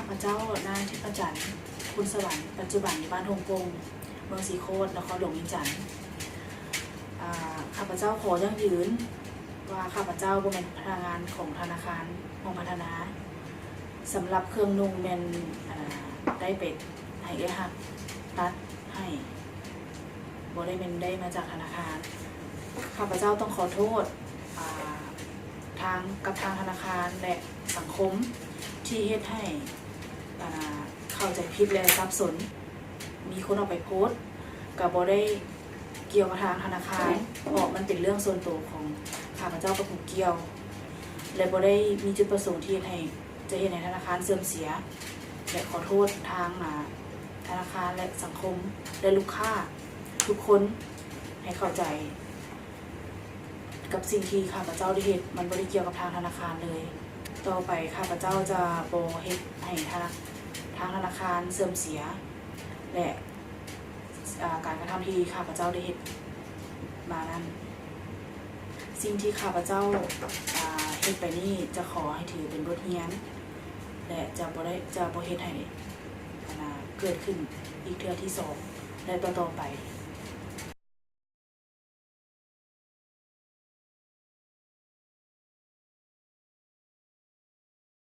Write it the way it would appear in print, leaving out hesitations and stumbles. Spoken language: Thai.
าพเจ้านายทิพจันทร์คุณสวรรค์ปัจจุบันอยู่บ้านฮงกงเมืองสีโคตรนครหลวงวิจันทร์ข้าพเจ้าขอยั่งยืนว่าข้าพเจ้าเป็นพนักงานของธนาคารมองพัฒนาสำหรับเครื่องนุ่งเป็นได้เป็ดให้หักตัดให้บได้เป็นได้มาจากธนาคารข้าพเจ้าต้องขอโทษทางธนาคารและสังคมที่เฮ็ดให้เข้าใจผิดและสับสนมีคนเอาไปโพสต์กับบได้เกี่ยวกับทางธนาคารเพราะมันเป็นเรื่องส่วนตัวของข้าพเจ้ากับผู้เกี่ยวและบได้มีจุดประสงค์ที่ให้จะเห็นในธนาคารเสื่อมเสียและขอโทษทางธนาคารและสังคมและลูกค้าทุกคนให้เข้าใจกับสิ่งที่ข้าพเจ้าได้เฮ็ดมันบ่ได้เกี่ยวกับทางธนาคารเลยต่อไปข้าพเจ้าจะบ่เฮ็ดให้ทางธนาคารเสื่อมเสียและการกระทำที่ข้าพเจ้าได้เฮ็ดมานั้นสิ่งที่ข้าพเจ้าเฮ็ดไปนี้จะขอให้ถือเป็นบทเรียนและจะบ่เฮ็ดให้เกิดขึ้นอีกเทื่อที่2และต่อไป